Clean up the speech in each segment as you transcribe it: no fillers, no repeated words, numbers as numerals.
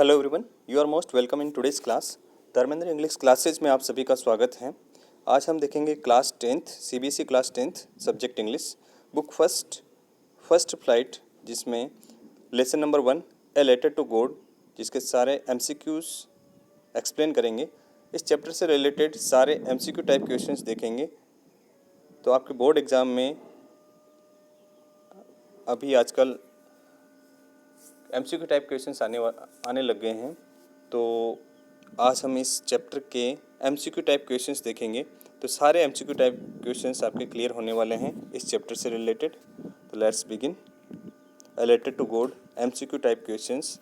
Hello everyone, you are most welcome in today's class. Dharmendra English classes में आप सभी का स्वागत है। आज हम देखेंगे class 10th CBSE class 10th subject English book first flight, जिसमें lesson number 1 a letter to God, जिसके सारे एमसीक्यूज एक्सप्लेन करेंगे। इस चैप्टर से रिलेटेड सारे एमसीक्यू टाइप क्वेश्चंस देखेंगे। तो आपके बोर्ड एग्ज़ाम में अभी आजकल एमसीक्यू टाइप क्वेश्चंस आने लग गए हैं। तो आज हम इस चैप्टर के एमसीक्यू टाइप क्वेश्चंस देखेंगे। तो सारे एमसीक्यू टाइप क्वेश्चंस आपके क्लियर होने वाले हैं इस चैप्टर से रिलेटेड। तो let's begin. A letter to God MCQ type questions.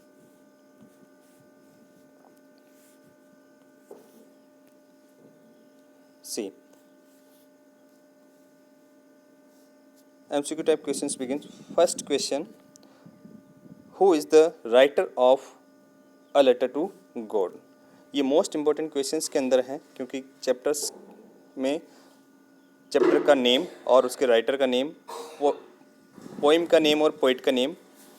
See MCQ type questions begin. First question, who is the writer of a letter to God. ये most important questions के अंदर हैं, क्योंकि चैप्टर्स में chapter का name और उसके writer का नेम, पोइम का नेम और पोइट का नेम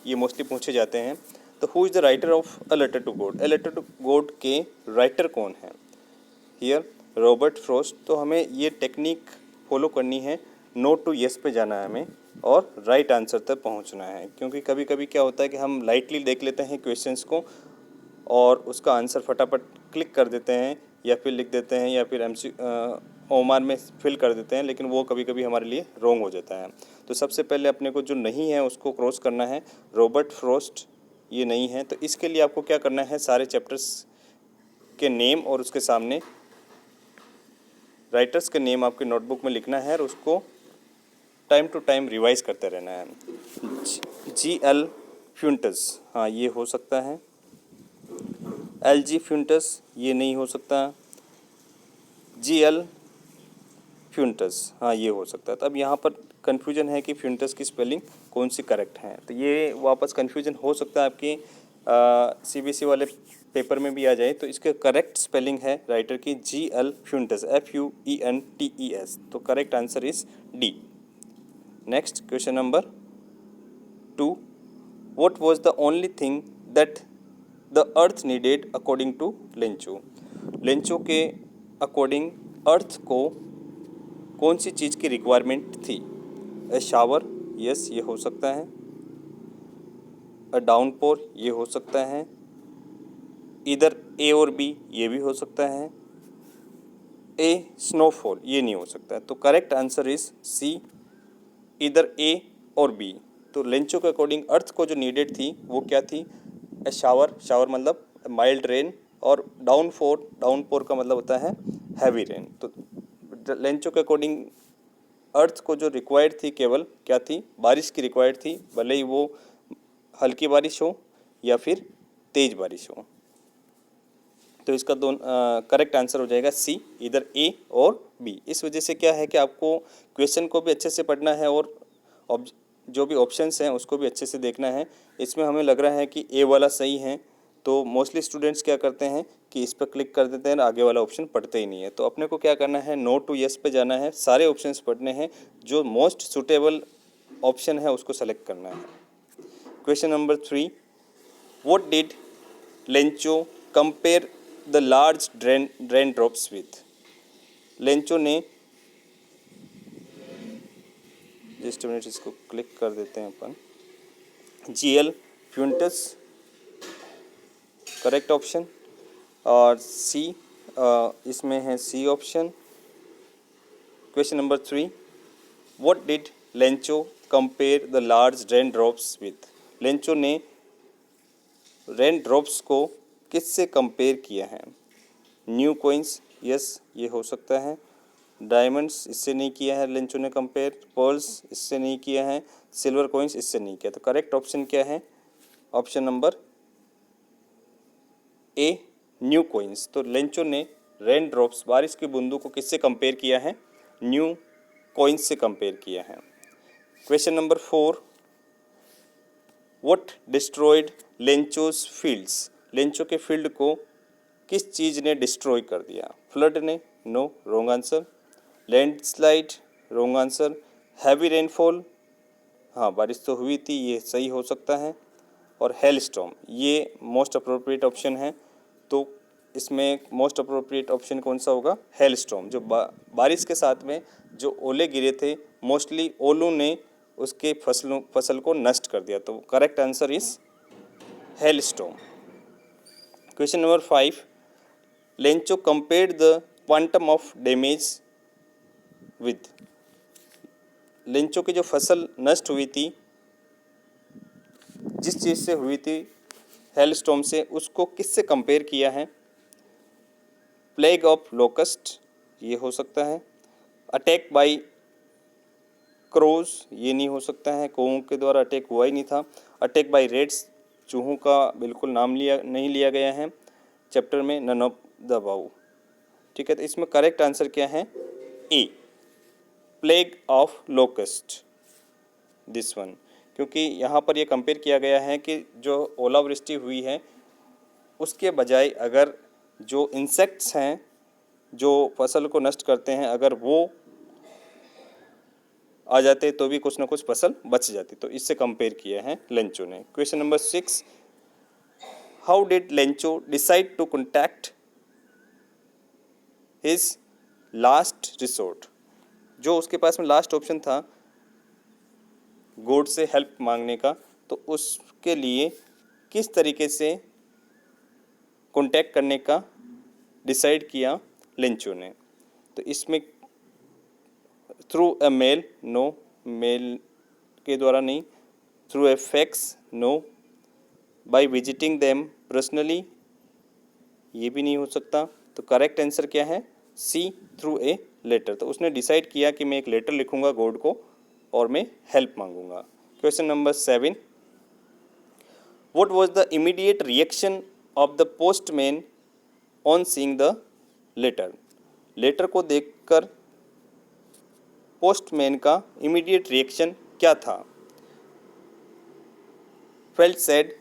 ये मोस्टली पूछे जाते हैं। तो who is the writer of a letter to God. A letter to God के राइटर कौन है? Here Robert Frost. तो हमें ये टेक्निक फॉलो करनी है, नो टू येस पे जाना है हमें और राइट आंसर तक पहुंचना है। क्योंकि कभी कभी क्या होता है कि हम लाइटली देख लेते हैं क्वेश्चंस को और उसका आंसर फटाफट क्लिक कर देते हैं या फिर लिख देते हैं या फिर ओमान में फिल कर देते हैं, लेकिन वो कभी कभी हमारे लिए रॉन्ग हो जाता है। तो सबसे पहले अपने को जो नहीं है उसको क्रॉस करना है। रॉबर्ट फ्रॉस्ट ये नहीं है, तो इसके लिए आपको क्या करना है, सारे चैप्टर्स के नेम और उसके सामने राइटर्स के नेम आपके नोटबुक में लिखना है और उसको टाइम टू टाइम रिवाइज करते रहना है। G.L. फ्यूंटस, हाँ ये हो सकता है। L.G. फ्यूंटस ये नहीं हो सकता। G.L. फ्यूंटस, हाँ ये हो सकता है। तो अब यहाँ पर कन्फ्यूजन है कि फ्यूंटस की स्पेलिंग कौन सी करेक्ट है। तो ये वापस कन्फ्यूजन हो सकता है आपकी सीबीएसई वाले पेपर में भी आ जाए। तो इसके करेक्ट स्पेलिंग है राइटर की G.L. Fuentes, F-U-E-N-T-E-S। तो correct answer is D. Next question number 2, what was the only thing that the earth needed according to Lencho. Lencho के अकॉर्डिंग अर्थ को कौन सी चीज़ की रिक्वायरमेंट थी? ए शावर, यस ये हो सकता है। अ डाउनपोर ये हो सकता है। इधर ए और बी ये भी हो सकता है। ए स्नोफॉल ये नहीं हो सकता है। तो करेक्ट आंसर इज सी, इधर ए और बी। तो लेंचो के अकॉर्डिंग अर्थ को जो नीडेड थी वो क्या थी? ए शावर, शावर मतलब माइल्ड रेन, और डाउनपोर का मतलब होता है हैवी रेन। तो लेंचो के अकॉर्डिंग अर्थ को जो रिक्वायर्ड थी केवल क्या थी? बारिश की रिक्वायर्ड थी, भले ही वो हल्की बारिश हो या फिर तेज बारिश हो। तो इसका करेक्ट आंसर हो जाएगा सी, इधर ए और बी। इस वजह से क्या है कि आपको क्वेश्चन को भी अच्छे से पढ़ना है और जो भी ऑप्शंस हैं उसको भी अच्छे से देखना है। इसमें हमें लग रहा है कि ए वाला सही है, तो मोस्टली स्टूडेंट्स क्या करते हैं कि इस पर क्लिक कर देते हैं, आगे वाला ऑप्शन पढ़ते ही नहीं है। तो अपने को क्या करना है, नो टू येस पे जाना है, सारे ऑप्शंस पढ़ने हैं, जो मोस्ट सुटेबल ऑप्शन है उसको सेलेक्ट करना है। Question number 3, what did Lencho compare the large drain drops with. Lencho ने, जस्ट मिनट इसको क्लिक कर देते हैं अपन। G.L. फ्यूंटस करेक्ट ऑप्शन, और सी इसमें है C option. Question number 3, what did Lencho compare the large raindrops with. Lencho ने raindrops को किससे कंपेयर किया है? न्यू कॉइन्स, यस ये हो सकता है। डायमंड्स इससे नहीं किया है लेंचो ने कंपेयर। पर्ल्स इससे नहीं किया है। सिल्वर कॉइन्स इससे नहीं किया। तो करेक्ट ऑप्शन क्या है? Option number A, new coins. तो लेंचो ने रेन ड्रॉप्स, बारिश की बूंदों को किससे कंपेयर किया है? न्यू कॉइन्स से कंपेयर किया है। Question number 4, what destroyed Lencho's fields. Lencho के फील्ड को किस चीज़ ने डिस्ट्रॉय कर दिया? फ्लड ने, no wrong answer. Landslide, wrong answer. Heavy rainfall, हाँ बारिश तो हुई थी, ये सही हो सकता है। और हेलस्टॉर्म, ये मोस्ट अप्रोप्रिएट ऑप्शन है। तो इसमें मोस्ट अप्रोप्रिएट ऑप्शन कौन सा होगा? हेलस्टॉर्म। जो बारिश के साथ में जो ओले गिरे थे, मोस्टली ओलों ने उसके फसल को नष्ट कर दिया। तो correct answer is hailstorm. Question number 5, Lencho compared the quantum of damage with. Lencho की जो फसल नष्ट हुई थी, जिस चीज़ से हुई थी, हेलस्टॉर्म से, उसको किससे कंपेयर किया है? प्लेग ऑफ लोकस्ट, ये हो सकता है। अटैक बाय क्रोज, ये नहीं हो सकता है, कौओं के द्वारा अटैक हुआ ही नहीं था। अटैक बाय रेड्स, चूहों का बिल्कुल नाम नहीं लिया गया है चैप्टर में, नन ऑफ द अबव। ठीक है, तो इसमें करेक्ट आंसर क्या है? A, plague of locust, this one. क्योंकि यहाँ पर ये कंपेयर किया गया है कि जो ओलावृष्टि हुई है उसके बजाय अगर जो इंसेक्ट्स हैं जो फसल को नष्ट करते हैं, अगर वो आ जाते तो भी कुछ ना कुछ फसल बच जाती। तो इससे कंपेयर किया है लेंचो ने। Question number 6, how did Lencho decide to contact his last resort. जो उसके पास में लास्ट ऑप्शन था गॉड से हेल्प मांगने का, तो उसके लिए किस तरीके से कॉन्टैक्ट करने का डिसाइड किया लेंचो ने? तो इसमें through a mail, no, mail के द्वारा नहीं। Through a fax, no. By visiting them personally, ये भी नहीं हो सकता। तो करेक्ट आंसर क्या है? सी, थ्रू ए लेटर। तो उसने डिसाइड किया कि मैं एक लेटर लिखूंगा गॉड को और मैं हेल्प मांगूंगा। Question number 7, what was the immediate reaction of the postman on seeing the letter. Letter को देखकर पोस्टमैन का इमीडिएट रिएक्शन क्या था? Felt sad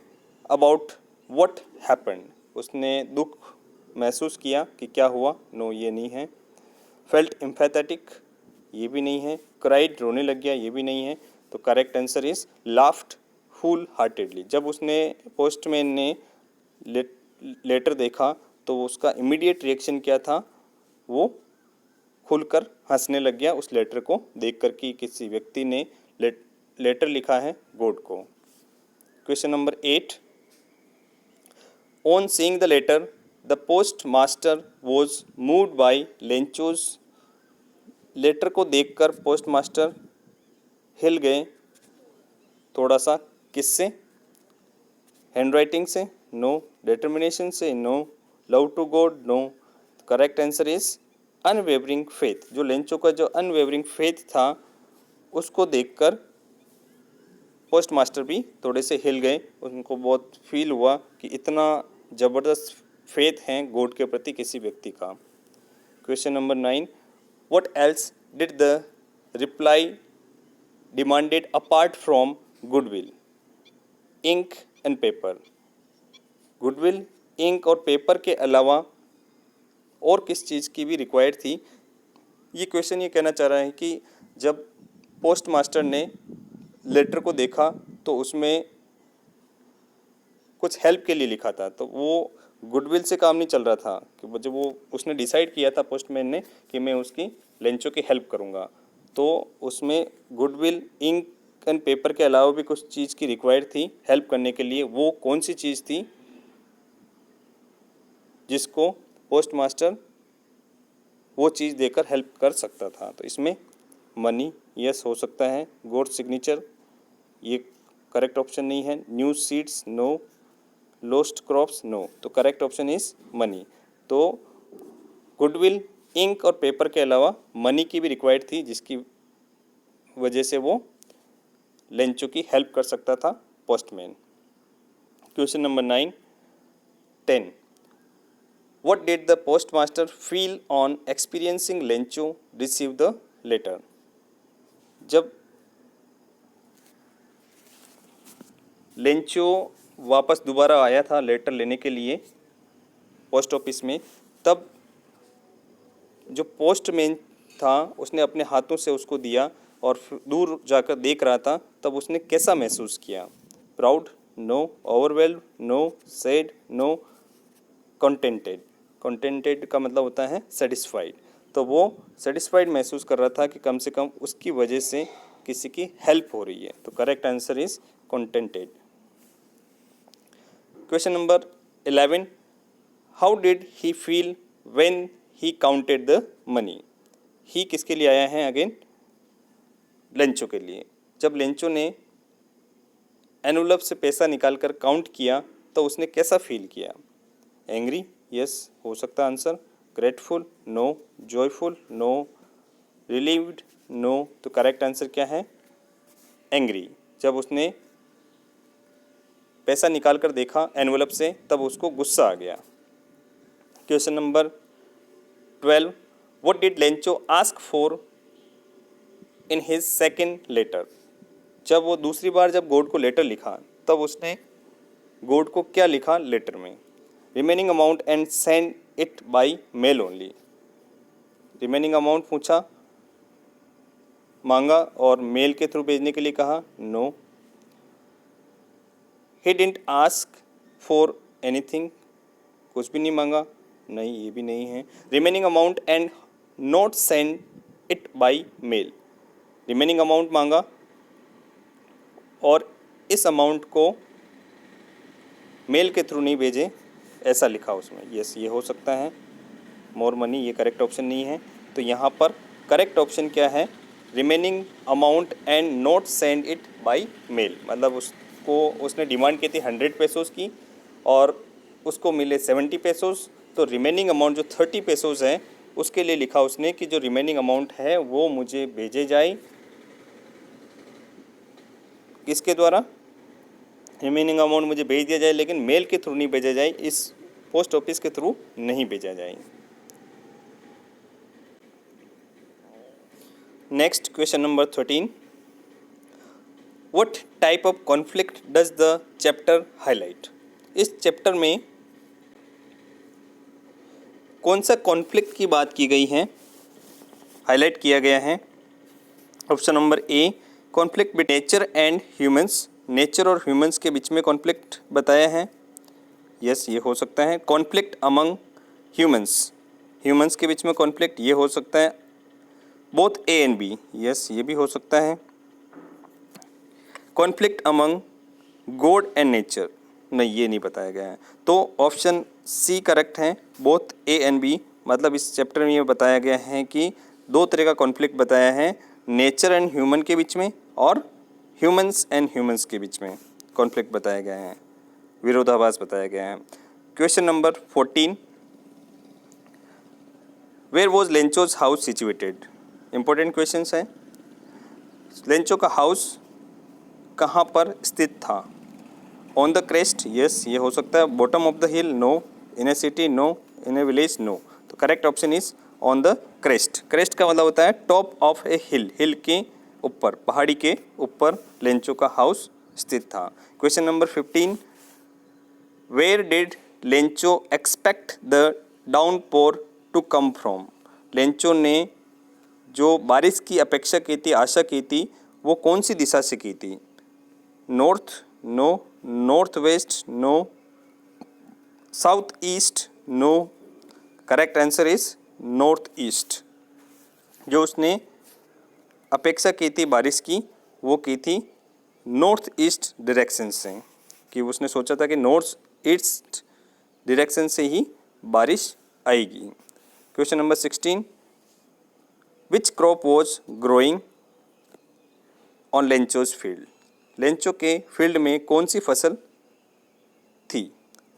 about what happened, उसने दुख महसूस किया कि क्या हुआ, नो, ये नहीं है। फेल्ट एम्पैथेटिक, ये भी नहीं है। क्राइड, रोने लग गया, ये भी नहीं है। तो correct answer is laughed full heartedly. जब उसने पोस्टमैन ने लेटर देखा तो उसका इमीडिएट रिएक्शन क्या था? वो खुलकर हंसने लग गया उस लेटर को देखकर कि किसी व्यक्ति ने लेटर लिखा है गॉड को। Question number 8, on seeing the letter the post master was moved by Lencho's. Letter को देखकर पोस्ट मास्टर हिल गए थोड़ा सा, किससे? हैंडराइटिंग से, नो। डिटर्मिनेशन से, no. Love to God, no. Correct answer is unwavering faith. जो लेंचो का जो अनवेवरिंग फेथ था उसको देखकर पोस्ट मास्टर भी थोड़े से हिल गए। उनको बहुत फील हुआ कि इतना ज़बरदस्त फेथ है गॉड के प्रति किसी व्यक्ति का। Question number 9, what else did the reply demanded apart from goodwill, ink and paper. Goodwill, ink और पेपर के अलावा और किस चीज़ की भी रिक्वायर्ड थी? ये क्वेश्चन ये कहना चाह रहा है कि जब पोस्ट मास्टर ने लेटर को देखा तो उसमें कुछ हेल्प के लिए लिखा था, तो वो गुडविल से काम नहीं चल रहा था कि जब वो उसने डिसाइड किया था पोस्टमैन ने कि मैं उसकी लेंचो की हेल्प करूँगा, तो उसमें गुडविल, इंक एंड पेपर के अलावा भी कुछ चीज़ की रिक्वायर्ड थी हेल्प करने के लिए। वो कौन सी चीज़ थी जिसको पोस्ट मास्टर वो चीज़ देकर हेल्प कर सकता था? तो इसमें मनी, यस हो सकता है। गॉड सिग्नेचर, ये करेक्ट ऑप्शन नहीं है। New seeds, no. Lost crops, no. तो करेक्ट ऑप्शन इज मनी। तो गुडविल, इंक और पेपर के अलावा मनी की भी रिक्वायर्ड थी जिसकी वजह से वो लेंचो की हेल्प कर सकता था postman. Question number 9, 10, what did the post master feel on experiencing Lencho receive the letter. जब लेंचो वापस दोबारा आया था लेटर लेने के लिए पोस्ट ऑफिस में, तब जो पोस्टमैन था उसने अपने हाथों से उसको दिया और दूर जाकर देख रहा था, तब उसने कैसा महसूस किया? Proud, no, overwhelmed no, sad no, contented. Contented का मतलब होता है सेटिस्फाइड। तो वो सेटिस्फाइड महसूस कर रहा था कि कम से कम उसकी वजह से किसी की हेल्प हो रही है। तो correct answer is contented. Question number 11, how did he feel when he counted the money. ही किसके लिए आया है अगेन, लेंचो के लिए। जब लेंचो ने एनवलप से पैसा निकालकर काउंट किया तो उसने कैसा फील किया। एंग्री, यस हो सकता answer. Grateful, no. Joyful, no. Relieved, no. तो करेक्ट आंसर क्या है, एंग्री। जब उसने पैसा निकाल कर देखा एनवलप से तब उसको गुस्सा आ गया। Question number 12, what did Lencho ask for in his second letter. जब वो दूसरी बार जब गॉड को लेटर लिखा तब उसने गॉड को क्या लिखा लेटर में। Remaining amount and send it by mail only. Remaining amount पूछा, मांगा और मेल के थ्रू भेजने के लिए कहा, no. He didn't ask for anything, कुछ भी नहीं मांगा, नहीं ये भी नहीं है। Remaining amount and not send it by mail. Remaining amount मांगा और इस अमाउंट को मेल के थ्रू नहीं भेजे, ऐसा लिखा उसमें। यस ये हो सकता है। मोर मनी ये करेक्ट ऑप्शन नहीं है। तो यहाँ पर करेक्ट ऑप्शन क्या है, remaining amount and not send it by mail. मतलब उसको उसने डिमांड की थी 100 पेसोस की और उसको मिले 70 पेसोस। तो रिमेनिंग अमाउंट जो 30 पेसोस है उसके लिए लिखा उसने कि जो रिमेनिंग अमाउंट है वो मुझे भेजे जाए, किसके द्वारा, रिमेनिंग अमाउंट मुझे भेज दिया जाए लेकिन मेल के थ्रू नहीं भेजा जाए, इस पोस्ट ऑफिस के थ्रू नहीं भेजा जाए। Next question number 13, what type of conflict does the chapter highlight. इस चैप्टर में कौन सा कॉन्फ्लिक्ट की बात की गई है, हाईलाइट किया गया है। Option number A, conflict between nature and humans. Nature और ह्यूमंस के बीच में कॉन्फ्लिक्ट बताया है। यस ये हो सकता है। कॉन्फ्लिक्ट अमंग ह्यूमंस, ह्यूमंस के बीच में कॉन्फ्लिक्ट, ये हो सकता है। Both A and B, yes ये भी हो सकता है। Conflict among God and nature, नहीं ये नहीं बताया गया है। तो ऑप्शन सी करेक्ट है, बोथ ए एंड बी। मतलब इस चैप्टर में ये बताया गया है कि दो तरह का कॉन्फ्लिक्ट बताया है, नेचर एंड ह्यूमन के बीच में और ह्यूमंस एंड ह्यूमंस के बीच में कॉन्फ्लिक्ट बताया गया है, विरोधाभास बताया गया है। Question number 14, where was Lencho's house situated. Important question है। लेंचो का हाउस कहाँ पर स्थित था। ऑन द क्रेस्ट, यस ये हो सकता है। Bottom of the hill, no. In a city, no. In a village, no. तो correct option is on the crest. Crest का मतलब होता है टॉप ऑफ ए हिल, हिल के ऊपर, पहाड़ी के ऊपर लेंचो का हाउस स्थित था। Question number 15, where did Lencho expect the downpour to come from. Lencho ने जो बारिश की अपेक्षा की थी, आशा की थी, वो कौन सी दिशा से की थी। North, no. North west, no. South east, no. Correct answer is north east. जो उसने अपेक्षा की थी बारिश की, वो की थी नॉर्थ ईस्ट डायरेक्शन से, कि उसने सोचा था कि नॉर्थ ईस्ट डायरेक्शन से ही बारिश आएगी। Question number 16, which crop was growing on Lencho's field. Lencho के फील्ड में कौन सी फसल थी।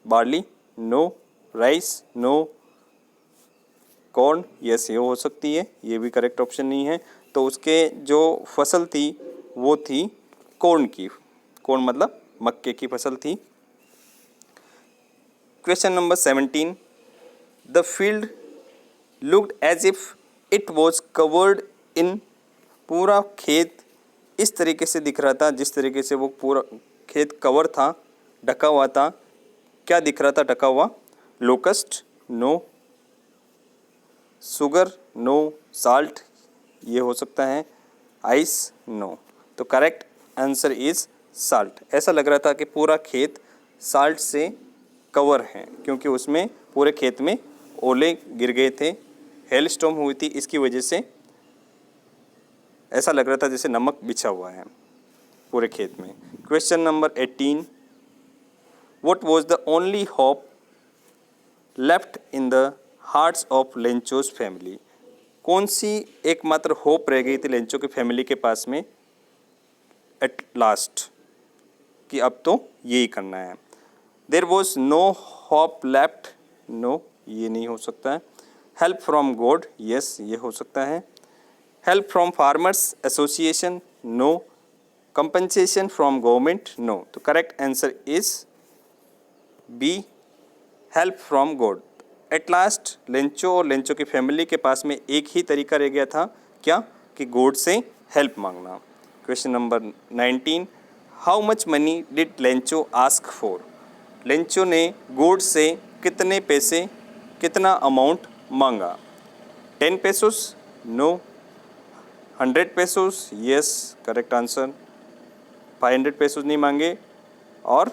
Barley, no. Rice, no. Corn, yes ये हो सकती है, ये भी करेक्ट ऑप्शन नहीं है। तो उसके जो फसल थी वो थी कॉर्न की। कॉर्न मतलब मक्के की फसल थी। Question number 17, the field looked as if it was covered in. पूरा खेत इस तरीके से दिख रहा था जिस तरीके से वो पूरा खेत कवर था, ढका हुआ था। क्या दिख रहा था ढका हुआ। Locust, no. Sugar, no. Salt, ये हो सकता है। Ice, no. तो करेक्ट आंसर इज साल्ट। ऐसा लग रहा था कि पूरा खेत साल्ट से कवर है, क्योंकि उसमें पूरे खेत में ओले गिर गए थे, हेल स्टॉर्म हुई थी, इसकी वजह से ऐसा लग रहा था जैसे नमक बिछा हुआ है पूरे खेत में। Question number 18, what was the only hope left in the hearts of Lencho's family? कौन सी एकमात्र होप रह गई थी लेंचो की फैमिली के पास में एट लास्ट, कि अब तो यही करना है। There was no hope left, no ये नहीं हो सकता है। हेल्प फ्रॉम गॉड, यस ये हो सकता है। Help from farmers association, no. Compensation from government, no. तो correct answer is B, help from God. At last Lencho और लेंचो की फैमिली के पास में एक ही तरीका रह गया था, क्या, कि गॉड से हेल्प मांगना। Question number 19, how much money did Lencho ask for? Lencho ने गॉड से कितने पैसे, कितना अमाउंट मांगा? 10 pesos, no. 100 pesos, yes correct answer. 500 pesos नहीं मांगे और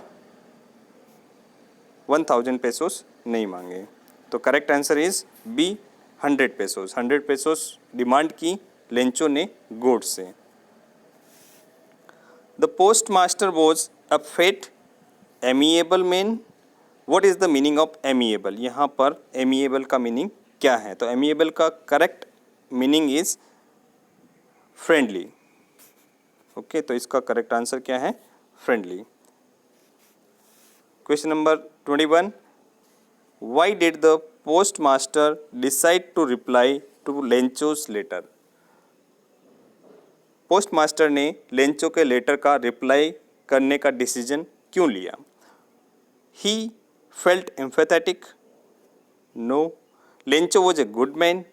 1000 पेसोस नहीं मांगे। तो correct answer is B, 100 pesos. 100 pesos demand की लेंचो ने गॉड से। The post master was a fat amiable man. What is the meaning of amiable? यहाँ पर एमिएबल का मीनिंग क्या है? तो एमिएबल का correct meaning is friendly. Okay, तो इसका करेक्ट आंसर क्या है? Friendly. Question number 21, why did the post master decide to reply to Lencho's letter? Post master ने लेंचो के लेटर का रिप्लाई करने का डिसीजन क्यों लिया? He felt empathetic, no. Lencho was a good man,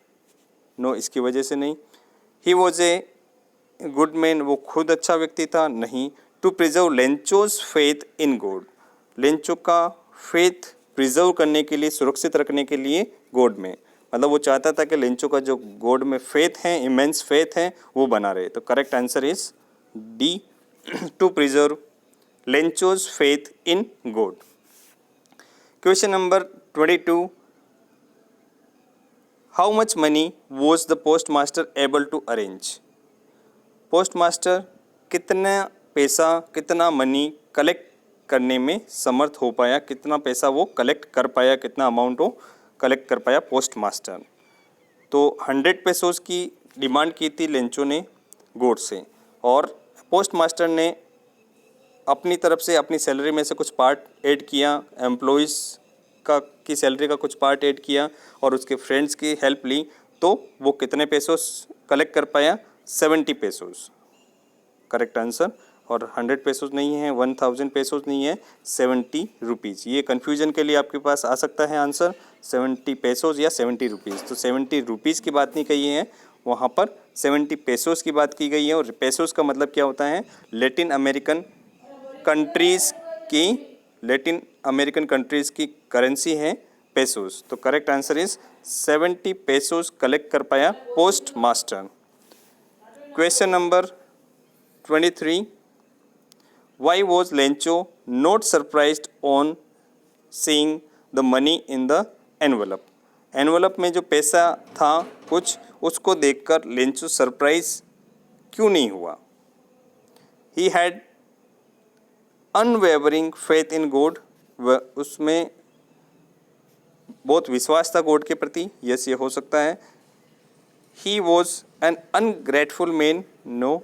no इसकी वजह से नहीं। He was a good man, वो खुद अच्छा व्यक्ति था, नहीं। To preserve Lencho's faith in God, Lencho का फेथ प्रिजर्व करने के लिए, सुरक्षित रखने के लिए गॉड में, मतलब वो चाहता था कि लेंचो का जो गॉड में फेथ है, इमेंस फेथ है, वो बना रहे। तो correct answer is D, to preserve Lencho's faith in God. Question number 22, how much money was the post master able to arrange? Post master कितना पैसा, कितना मनी कलेक्ट करने में समर्थ हो पाया, कितना पैसा वो कलेक्ट कर पाया, कितना अमाउंट वो कलेक्ट कर पाया पोस्ट मास्टर? तो 100 पेसोस की डिमांड की थी लेंचो ने गॉड से, और पोस्ट मास्टर ने अपनी तरफ से अपनी सैलरी में से कुछ पार्ट ऐड किया, एम्प्लॉइज़ का की सैलरी का कुछ पार्ट ऐड किया और उसके फ्रेंड्स की हेल्प ली, तो वो कितने पेसोस कलेक्ट कर पाया? 70 पेसोस करेक्ट आंसर। और 100 पेसोस नहीं है, 1000 पेसोस नहीं है, 70 रुपीज़। ये कन्फ्यूजन के लिए आपके पास आ सकता है आंसर 70 पेसोस या 70 रुपीज़। तो 70 रुपीज़ की बात नहीं कही है, वहाँ पर 70 पेसोस की बात की गई है। और पेसोस का मतलब क्या होता है? लैटिन अमेरिकन कंट्रीज़ की करेंसी है पेसोस। तो correct answer is 70 pesos collect कर पाया post master. Question number 23, why was Lencho not surprised on seeing the money in the envelope? Envelope में जो पैसा था कुछ, उसको देखकर लेंचो सरप्राइज क्यों नहीं हुआ? ही had unwavering faith in God, व उसमें बहुत विश्वास था गॉड के प्रति, यस ये हो सकता है। He was an ungrateful man, no.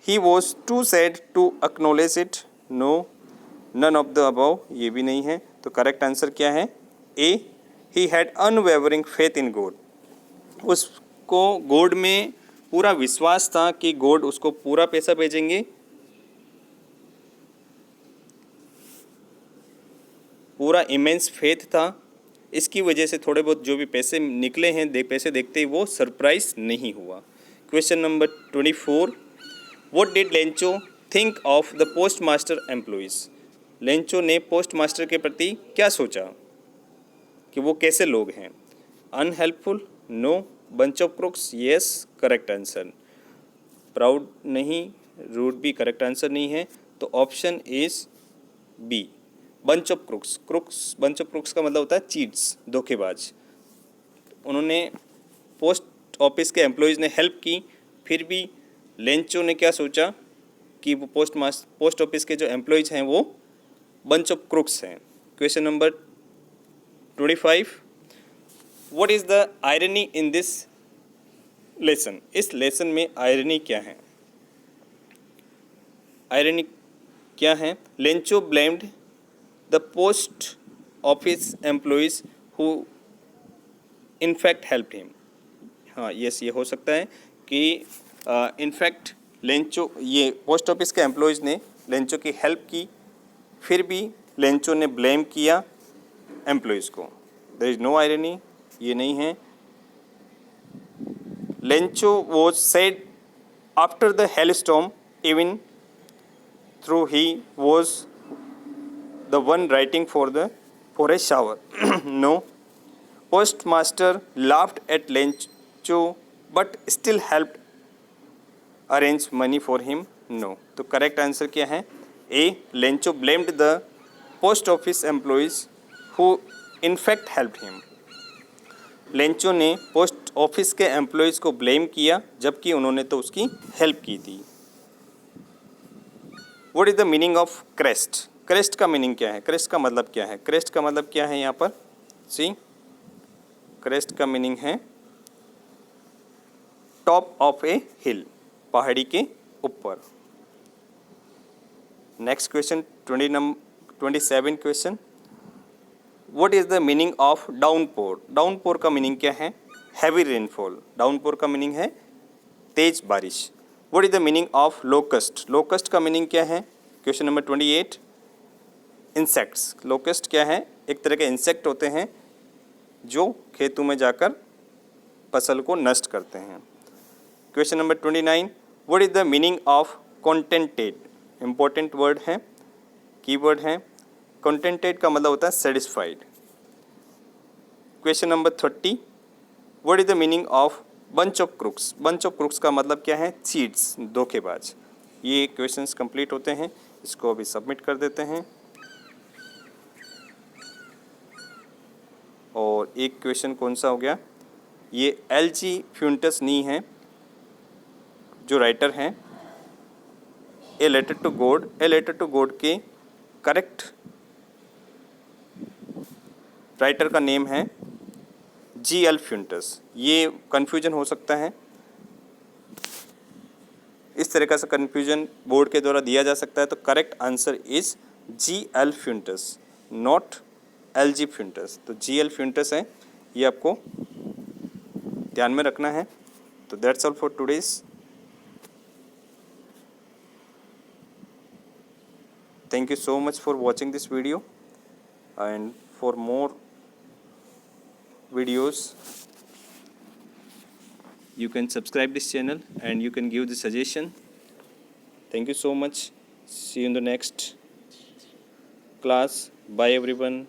He was too sad to acknowledge it, no. None of the above, ये भी नहीं है। तो करेक्ट आंसर क्या है? A, he had unwavering faith in God. उसको गॉड में पूरा विश्वास था कि गॉड उसको पूरा पैसा भेजेंगे, पूरा इमेंस फेथ था। इसकी वजह से थोड़े बहुत जो भी पैसे निकले हैं, पैसे देखते ही वो सरप्राइज नहीं हुआ। Question number 24, what did Lencho think of the post master employees? लेंचो ने पोस्ट मास्टर के प्रति क्या सोचा, कि वो कैसे लोग हैं? Unhelpful, no. Bunch of crooks, yes correct answer. Proud नहीं, वुड बी करेक्ट आंसर नहीं है, तो option is B, bunch of crooks. Crooks, bunch of crooks का मतलब होता है चीट्स, धोखेबाज। उन्होंने पोस्ट ऑफिस के एम्प्लॉयज़ ने हेल्प की, फिर भी लेंचो ने क्या सोचा कि वो पोस्ट ऑफिस के जो एम्प्लॉयज़ हैं वो बंच ऑफ क्रुक्स हैं। Question number 25, what is the irony in this lesson? इस लेसन में आयरनी क्या है? आयरनी क्या है? Lencho blamed the post office employees who in fact help him. हाँ यस, ये हो सकता है कि इनफैक्ट लेंचो, ये पोस्ट ऑफिस के एम्प्लॉयज़ ने लेंचो की हेल्प की, फिर भी लेंचो ने ब्लेम किया एम्प्लॉयज़ को। देयर इज़ नो आयरनी, ये नहीं है। Lencho was sad after the hail storm even through he was the one writing for a shower. No, postmaster laughed at Lencho but still helped arrange money for him. No, तो correct answer क्या है? A, Lencho blamed the post office employees who in fact helped him. Lencho ने post office के employees को blame किया, जबकि उन्होंने तो उसकी हेल्प की थी। What is the meaning of crest? Crest का मीनिंग क्या है? क्रेस्ट का मतलब क्या है? क्रेस्ट का मतलब क्या है यहाँ पर? सी, क्रेस्ट का मीनिंग है टॉप ऑफ ए हिल, पहाड़ी के ऊपर। Next question 27 question, what is the meaning of downpour? Downpour का मीनिंग क्या है? Heavy rainfall. डाउनपोर का मीनिंग है तेज बारिश। What is the meaning of locust? Locust का मीनिंग क्या है? Question number 28, insects. लोकस्ट क्या है? एक तरह के इंसेक्ट होते हैं जो खेतों में जाकर फसल को नष्ट करते हैं। Question number 29, what is the meaning of contented? Important word है, कीवर्ड है। कॉन्टेंटेड का मतलब होता है satisfied. Question number 30, what is the meaning of bunch of crooks? Bunch of crooks का मतलब क्या है? चीट्स, धोखेबाज। ये क्वेश्चंस कंप्लीट होते हैं, इसको अभी सबमिट कर देते हैं। और एक क्वेश्चन कौन सा हो गया? ये एलजी फ्यूंटस नी है जो राइटर हैं a letter to God. A letter to God के करेक्ट राइटर का नेम है जी.एल. फ्यूंटस। ये कन्फ्यूजन हो सकता है, इस तरह का कन्फ्यूजन बोर्ड के द्वारा दिया जा सकता है, तो correct answer is GL. Fuentes, not LG. Fuentes. तो जी.एल. फ्यूंटस है, ये आपको ध्यान में रखना है। तो that's all for today's. Thank you so much for watching this video, and for more videos you can subscribe this channel and you can give the suggestion. Thank you so much. See you in the next class. Bye everyone.